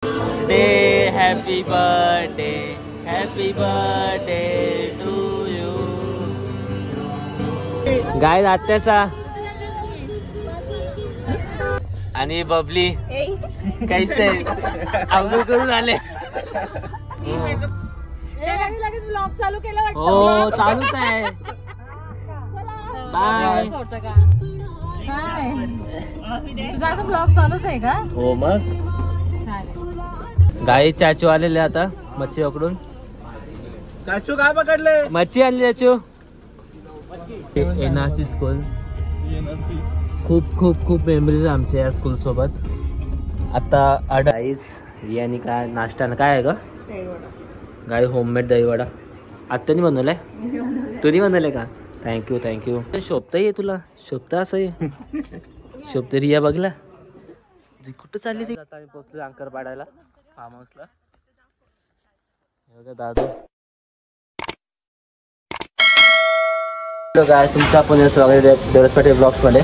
Happy birthday to you. गाय आत्याचा आणि बबली काहीच नाही आंघोळ करून आले. लगेच ब्लॉग चालू केला वाटतं. हो चालूच आहे. बाय. तुझा आता ब्लॉग चालूच आहे का? हो मग. गाई चाचू आलेले आता मच्छी पकडून. चाचू काय पकडले? मच्छी आणली चाचू. NRC school. खूप खूप खूप मेमरीज आमच्या या स्कूल सोबत. आता अडाईस रियानी काय नाश्ता काय आहे का? गाय होममेड दहीवडा आत्यानी बनवलाय. तुम्ही बनवलंय का? Thank you thank you. शोभता ये तुला शोभता असं ये शोभते रिया बघला. कुठं चालली ती? आता आम्ही पोहोचलो अंकर पाडायला फार्म हाऊसला. दादू काय तुमच्या पण स्वागत आहे देवळासपेठे ब्लॉग्समध्ये.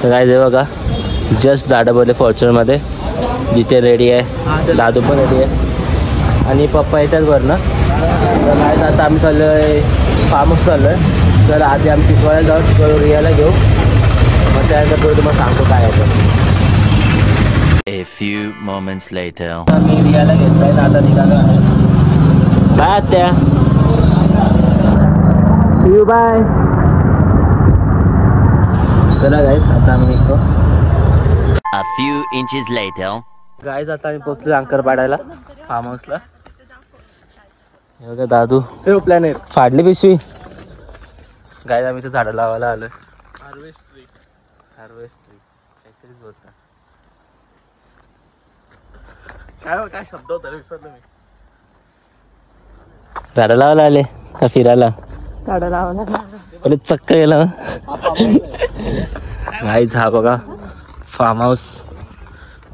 तर काय जे बघा जस्ट झाडं बोलले फॉर्च्युनरमध्ये जिथे रेडी आहे. दादू पण रेडी आहे आणि पप्पा येतात वरनं. तर नाही आता आम्ही चाललो आहे फार्म हाऊस चाललो आहे. तर आधी आम्ही शिकवायला जाऊ रियाला घेऊ मग त्यानंतर पुढे तुम्हाला सांगतो काय आहे. A few moments later. आम्ही रियाला घेतलाय ना आता निघालो आहे. बाय आत्या. You bye. चला गाईज आता आम्ही निघतो. A few inches later. Guys आता आम्ही पोहोचलो अंकर पाडायला फार्म हाऊसला. हे बघा दादू सेव प्लॅनेट फाडली पिशवी. गाईज आम्ही तर झाडं लावायला आलोय. हार्वेस्ट ट्री काहीतरीच बोलता. काय शब्द होता रे विसरलो मी. झाडं लावायला आले का फिरायला? झाडं लावला. पहिले चक्क गेला. गाईज हा बघा फार्म हाऊस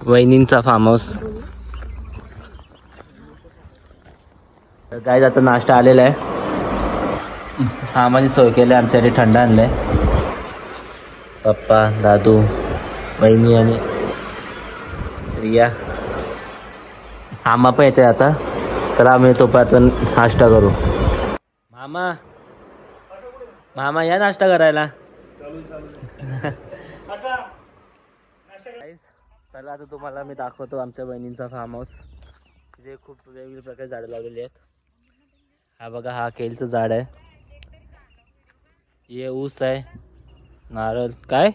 वहिनींचा फार्म हाऊस. गाईज आता नाश्ता आलेला आहे. हा माझी सोय केली आमच्यासाठी थंड आणलंय. पप्पा दादू वहिनी आणि रिया आम्हा पण येते आता. तर आम्ही तोपर्यंत नाश्ता करू. मामा या नाश्ता करायला. चला आता तुम्हाला मी दाखवतो आमच्या बहिणींचा फार्म हाऊस. तिथे खूप वेगवेगळ्या प्रकारचे झाडं लावलेली आहेत. हा बघा हा केळीचं झाड आहे. हे ऊस आहे नारळ काय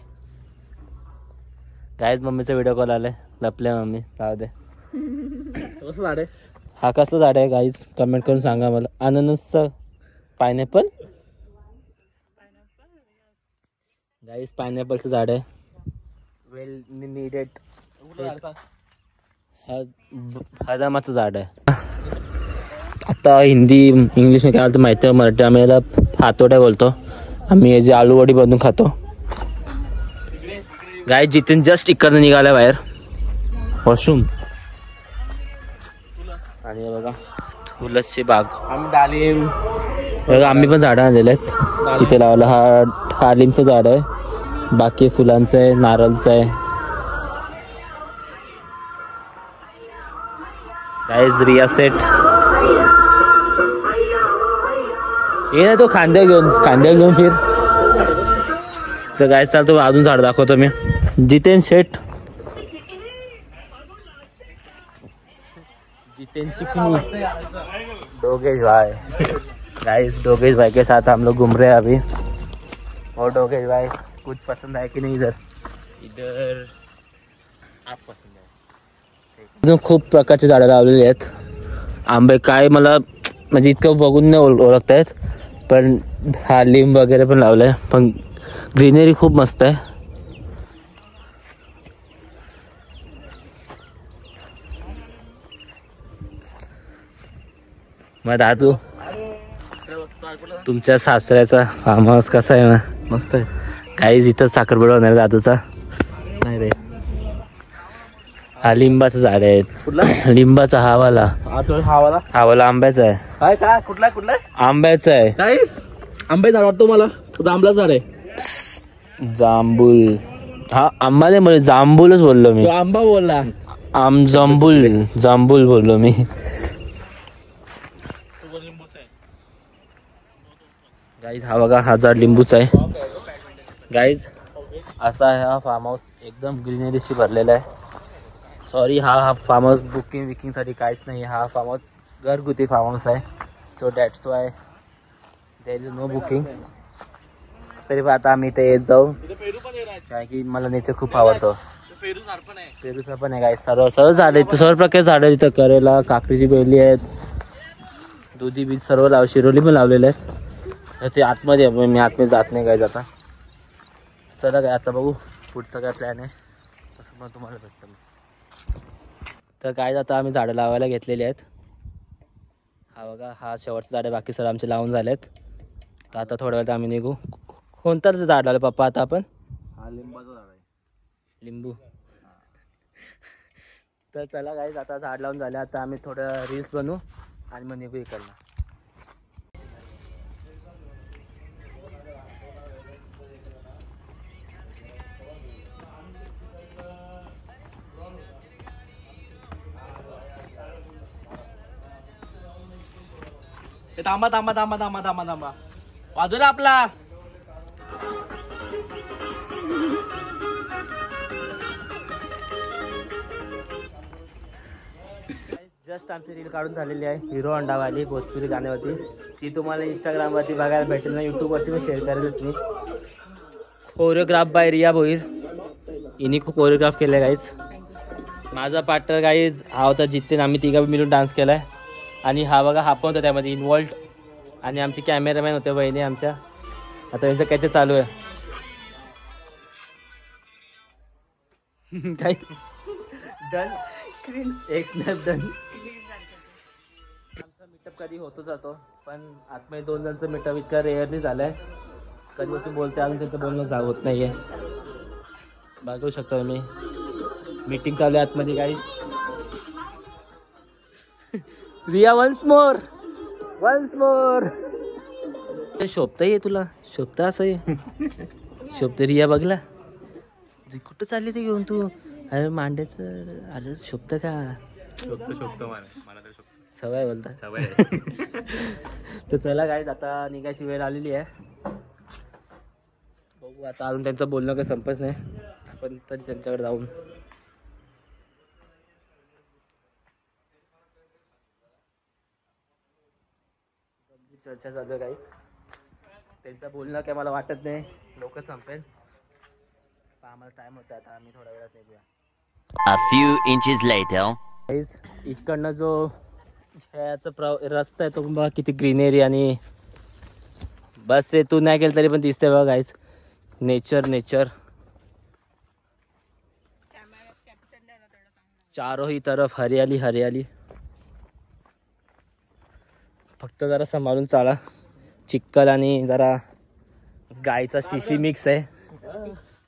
गाईज मम्मीचा व्हिडिओ कॉल आलाय. लपल्या मम्मी लाव दे. कसं झाड आहे? हा कसलं झाड आहे गाईज कमेंट करून सांगा मला. अननसचं पायनॅपल गाईज पायनॅपलचं झाड आहे. वेल नीडेड. हजामाचं झाड आहे. आता हिंदी इंग्लिश में काय बोलतो माहिती आहे. मराठी आम्ही याला हातोड्या बोलतो. आम्ही याची आलू वडी बनवून खातो. गाईज जिथून जस्ट इकडनं निघालं बाहेर वॉशरूम. आणि हे बघा तुलसची बाग. आम्ही डाळिंब बघा आम्ही पण झाडं आणलेले आहेत इथे लावलं. हा डाळिंबचं झाड आहे. बाकी फुलांचं आहे नारळचं आहे. गाईज रिया सेट ये ना तो खांद्या घेऊन फिर. तर गाईज चालतो अजून झाड दाखवतो मी. जितेन शेठ जितेन चिकनी डोगेश भाई. गाइस डोगेश भाई के साथ हम लोग घूम रहे हैं अभी. और डोगेश भाई कुछ पसंद है कि नहीं इधर आप पसंद है. खूप प्रकारचे झाडं लावलेली आहेत. आंबे काय मला म्हणजे इतकं बघून नाही ओळखता येत. पण हा लिंब वगैरे पण लावलंय. पण ग्रीनरी खूप मस्त आहे. मग दादू तुमच्या सासऱ्याचा फार्म हाऊस कसा आहे? मस्त आहे. काहीच इथं साखरपुडा होणार दादूचा. नाही रे हा लिंबाचं झाड आहे. कुठला? लिंबाचा हावाला हावाला आंब्याचा आहे. काय काय कुठला आंब्याचा आहे. काहीच आंबे झाड वाटतो मला. जांभळा झाड आहे. जांभूल. हा आंबा नाही म्हणजे जांभूलच बोललो मी. तो आंबा बोलला. जांबूल बोललो मी. गाईज हा बघा, हा झाड लिंबूचा आहे. गाईज असा आहे हा फार्म हाऊस, एकदम ग्रीनरीशी भरलेला आहे. सॉरी, हा फार्म हाऊस बुकिंगसाठी काहीच नाही. हा फार्म हाऊस घरगुती फार्म हाऊस आहे. So that's why there is no booking. तरी पण आता आम्ही इथे येत जाऊ, कारण की मला नेचर खूप आवडतं. पेरूचा पण आहे गाईज. सर्व झाडे, सर्व प्रकारचे झाडं इथं. करेला, काकडीची बेली आहेत, दुधी बीज सर्व शिरोली पण लावलेले आहेत. ते आतमध्ये आहे, मी आतमध्ये जात नाही काय आता. चला काय आता बघू पुढचा काय प्लॅन आहे, तसं मग तुम्हाला भेटतं. तर काय आता आम्ही झाडं लावायला घेतलेली आहेत. हा बघा, हा शेवटचं झाड आहे, बाकी सर आमचे लावून झालेत. तर आता थोड्या वेळात आम्ही निघू. कोणतं झाड लावलं पप्पा आता आपण? हा लिंबाचं झाड आहे. लिंबू. तर चला गाईज, आता झाड लावून झाले. आता आम्ही थोडं रील्स बनवू आणि मग निघू इकडनं. थांबा थांबा थांबा थांबा थांबा थांबा बाजूला आपला. जस्ट आमची रील काढून झालेली आहे, हिरो अंडावाली भोजपुरी गाण्यावरती. ती तुम्हाला इंस्टाग्रामवरती बघायला भेटेल ना, यूट्यूबवरती मी शेअर करेलच मी. कोरिओग्राफ बाय रिया भोईर, हिने खूप कोरिओग्राफ केलं आहे गाईज. माझा पार्टनर गाईज हा होता जितेन, आम्ही तिघा मिळून डान्स केला आहे. आणि हा बघा, हा पण होता त्यामध्ये इन्वॉल्ड. आणि आमचे कॅमेरामॅन होते बहिणी आमच्या. आता यांचं काय ते चालू आहे काय डन, एक स्नॅप डन. आमचा मीटअप कधी होतो जातो, पण आतमध्ये 2 जणांचं मीटअप इतका रेअरली झालं आहे. कधी वस्तू बोलते अजून त्यांचं बोलणं होत नाही आहे. बघू शकतो मी, मीटिंग चालू आहे आतमध्ये काही. Riya once more. शोभत आहे तुला, शोभत असं आहे. शोभत रिया बघला, कुठं चालली ते घेऊन तू? अरे मांड्याचं, अरे शोभत का? शोभतो मला तर सवय बोलता. सवय. तर चला गाईज, आता निघायची वेळ आलेली आहे. बघू आता, अजून त्यांचं बोलणं काही संपत नाही, पण तरी त्यांच्याकडे जाऊन चर्चा चालू आहे गाईज. त्यांचं बोलणं काय मला वाटत नाही लवकर संपेल, पण आम्हाला टाइम होता. आता आम्ही थोड्या वेळात निघूया. A few inches later. Guys इकडनं जो ह्याचा रस्ता आहे तो बघा किती ग्रीनरी, आणि बस ते तू नाही गेलं तरी पण दिसते बघा गाईज. नेचर चारों ही तरफ हरियाली. फक्त जरा सांभाळून चाला, चिक्कल आणि जरा गायचा शिशी मिक्स आहे,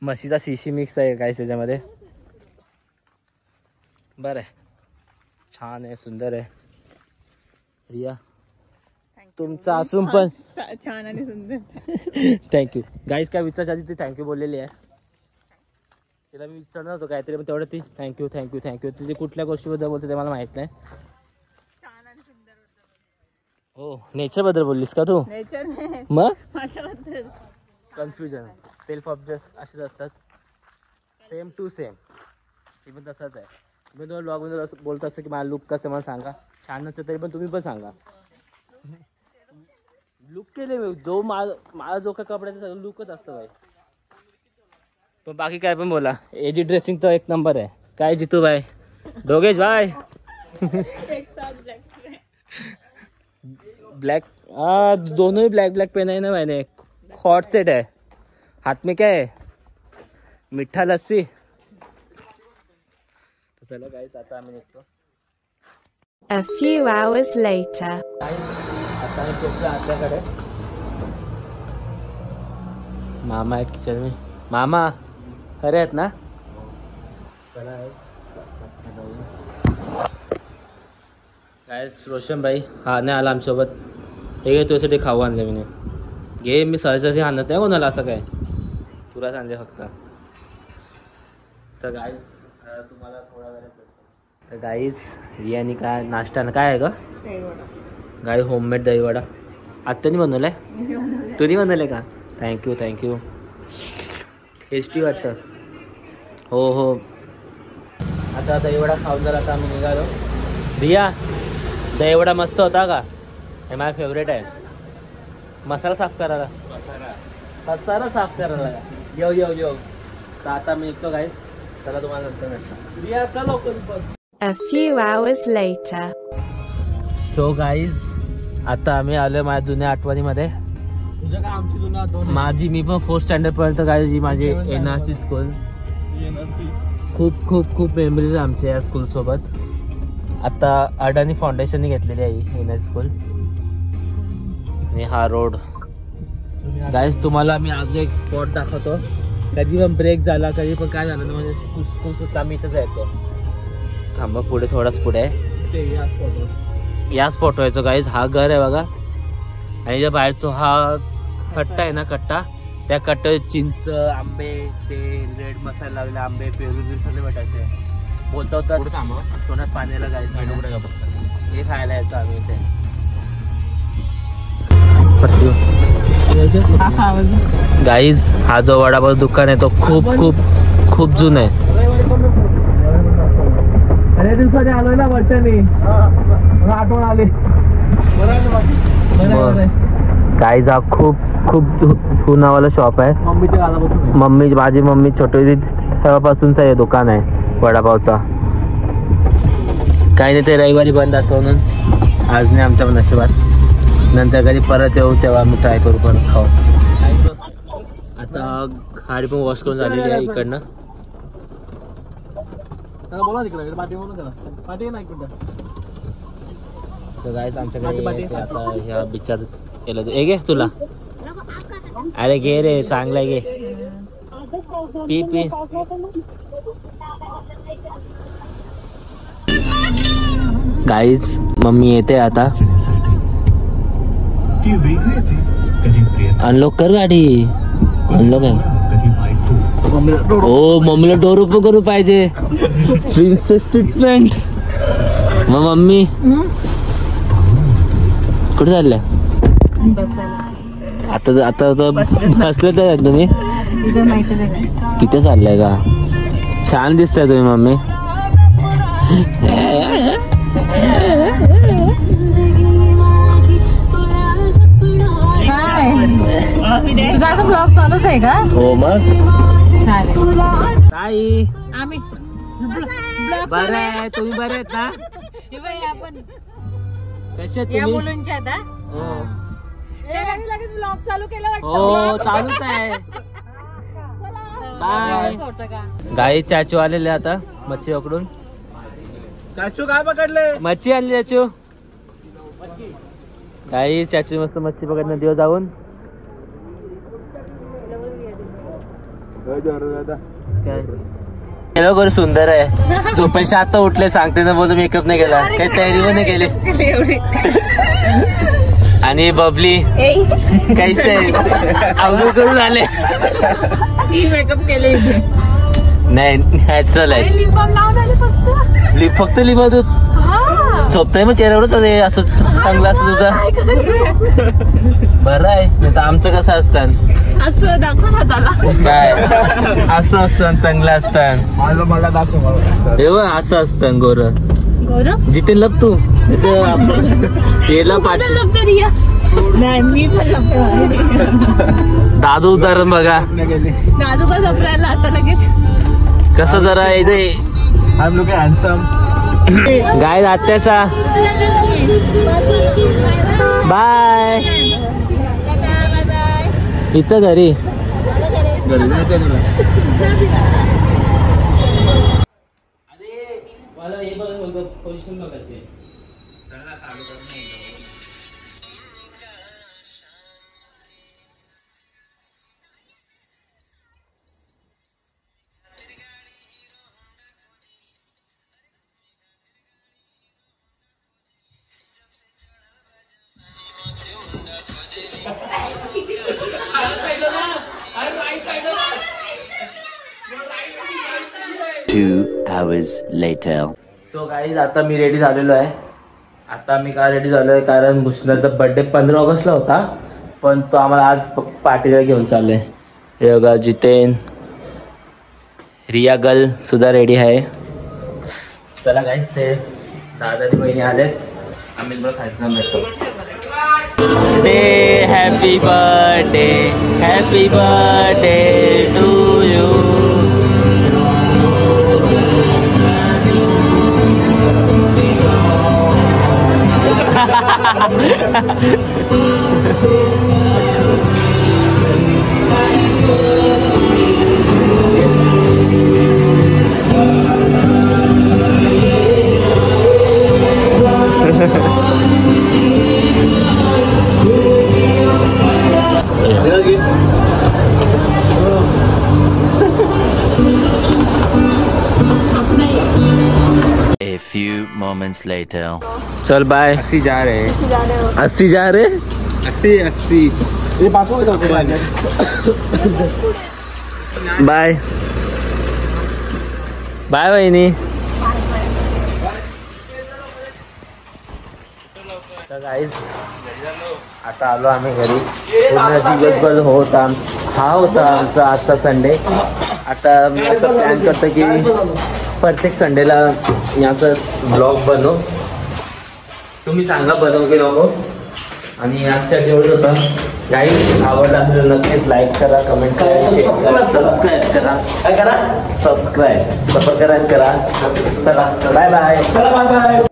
म्हशीचा शिशी मिक्स आहे गाईस त्याच्यामध्ये. बरं आहे, छान आहे, सुंदर आहे. रिया तुमचा असून पण छान आणि सुंदर. थँक्यू गाईस. काय विचारायच्या आधी ती थँक्यू बोललेली आहे. तिला मी विचारणार होतो काहीतरी, पण तेवढं ती थँक्यू. तिथे कुठल्या गोष्टीबद्दल बोलते ते मला माहित नाही. छान आणि सुंदर. हो, नेचर बद्दल बोललीस का तू? नेचर मग माझ्याबद्दल कन्फ्युजन, सेल्फ ऑब्जेक्ट असेच असतात. सेम टू सेम ती पण तसाच आहे. मी तुम्हाला ब्लॉगमध्ये असं बोलत असतं की माझा लुक कसं मला सांगा, छान नसतं तरी पण तुम्ही पण सांगा. लुक केले मी, जो माझा जो का कपड्याचा सगळं लुकच असतं भाई. पण बाकी काय पण बोला, एजी ड्रेसिंग तर एक नंबर आहे. काय जितू भाई, डोगेश भाई. ब्लैक, हाँ दोनों ही ब्लैक पहना है ना मैंने. हॉट सेट है, हाथ में क्या है, मिठा लस्सी. तो चलो गाइस, आता आम्ही निघतो. A few hours later. आता आम्ही पोहोचलो आत्याकडे. मामा आहेत किचन में. मामा खरे आहेत ना? चला गाइस, रोशन भाई हा नाही आला आमच्यासोबत. हे घे तुझ्यासाठी खाऊ आणले मी. घे, मी सहजासहजी आणत नाही कोणाला असं काय, तुलाच आणले फक्त. तर गाइस तुम्हाला थोडा वेळात तर गाईज रियानी काय नाश्ता काय आहे ग गाई होममेड दहीवडा आत्यानी बनवलाय तुम्ही बनवलंय का थँक्यू थँक्यू टेस्टी वाटतं हो हो आता दहीवडा खाऊन जर आता आम्ही निघालो रिया दहीवडा मस्त होता का हे माझा फेवरेट आहे मसाला साफ करायला पसारा साफ करायला येऊ येऊ येऊ तर आता मी निघतो गाईज चला तुम्हाला नंतर भेटतो रिया चलो A few hours later. So guys आता आम्ही आलो माझ्या जुन्या आठवणीमध्ये तुझ्या काय आमची जुनी आठवण आहे? माझी मी पण 4th स्टँडर्ड पर्यंत गाईज ही माझी NRC स्कूल NRC. खूप खूप खूप मेमरीज आमच्या या स्कूल सोबत आता अडानी फाउंडेशनने घेतलेली आहे NRC स्कूल आणि हा रोड गाईज तुम्हाला मी अजून एक स्पॉट दाखवतो कधी पण ब्रेक झाला कधी पण काय झालं तर म्हणजे सुद्धा आम्ही इथं जायचो थांबा पुढे थोडाच पुढे आहे ते या स्पॉटवर. या स्पॉट व्हायचो गाईज हा घर आहे बघा आणि ज्या बाहेर तो हा कट्टा आहे ना कट्टा त्या कट्ट्यावर चिंच आंबे ते रेड मसाला लावलेले आंबे पेरू सगळे भेटायचे बोलता होता तोंडात पाण्याला जायचं हे खायला यायचं आम्ही इथे गाईज हा जो वडापाव दुकान आहे तो खूप खूप खूप जुना आहे अरे दिवसाने आलोय ना वर्षाने आठवण आली गाईज हा खूप खूप जुनावाला शॉप आहे मम्मीच्या गावापासून माझी मम्मी छोटी होती तेव्हापासूनचा हे दुकान आहे वडापावचा काही नाही ते रविवारी बंद असं म्हणून आज नाही आमच्या नशिबात नंतर कधी परत येऊ तेव्हा आम्ही ट्राय करू परत खाऊ आता गाडी पण वॉश करून झालेली आहे इकडनं बोला तिकडे पाठी बोलून त्याला पाठी नाही कुठं तर गाईज आमच्याकडे आता ह्या बिचार केलं हे घे तुला अरे घे रे चांगला आहे घे पी पी गाईज मम्मी येते आता अनलॉक कर गाडी अनलॉक आहे हो मम्मीला डोर ओपन करू पाहिजे प्रिन्सेस ट्रीटमेंट मग मम्मी कुठे चालल्या आता आता बसले तर तुम्ही तिथे चाललाय का छान दिसताय तुम्ही मम्मी तुझा ब्लॉग चालूच आहे का हो मग चालेल ताई आम्ही बरं आहे तुम्ही बरे आहेत ना आपण कसे या तुम्ही मुलांच्या आता हो लगेच ब्लॉग चालू केला हो चालूच आहे बाय होतं का गाई चाचू आलेले आता मच्छी पकडून चाचू काय पकडले मच्छी आणली चाचू गाई चाचू मस्त मच्छी पकडणं दिवस जाऊन काय सुंदर आहे झोपेक्षा आता उठले सांगते ना बोलतो मेकअप नाही केला काही तयारी पण नाही केली आणि बबली काहीच नाही आंघोळ करून आले मेकअप केले नाही नॅचरल आहे फक्त लिंबा तू झोपताय मग चेहऱ्यावरच असं चांगलं असतं तुझं बरं आहे नाही तर आमचं कसं असतं असं दाखव ना त्याला काय असं असतं चांगलं असतं मला दाखव हे बघ असं असतं गोर गौरव जिथे लप तू तेला पाठ नाही मी पण लपते दादू उदाहरण बघा दादू पण लपरायला आता लगेच कसं जरा इथे हम लोग हॅन्डसम गाय आत्याचा बाय इथं घरी पोझिशन बघायची Two hours later. So guys आता मी रेडी झालेलो आहे. आता मी का रेडी झालो आहे कारण भूषणाचा बर्थडे 15 ऑगस्टला होता, पण तो आम्हाला आज पार्टीला घेऊन चालले. हे बघा जितेन, रिया गर्ल सुद्धा रेडी आहे. चला गाईज ते दादाची बहिणी आलेत, आम्ही बरं खायचं भेटतो. Happy birthday to you. A few moments later. चल बाय. 80 जा रहे. बाय बाय वहिनी. तर गाईज आता आलो आम्ही घरी. पूर्ण दिवसभर हा होता आमचा आजचा संडे. आता मी असं प्लॅन करतो की प्रत्येक संडेला मी असं ब्लॉग बनव. तुम्ही सांगा बनव की नको. आणि आजच्या जेवढं होतं गाईज आवडला असेल नक्कीच लाईक करा, कमेंट करा, सबस्क्राईब करा. काय करा? सबस्क्राईब करा. चला बाय बाय.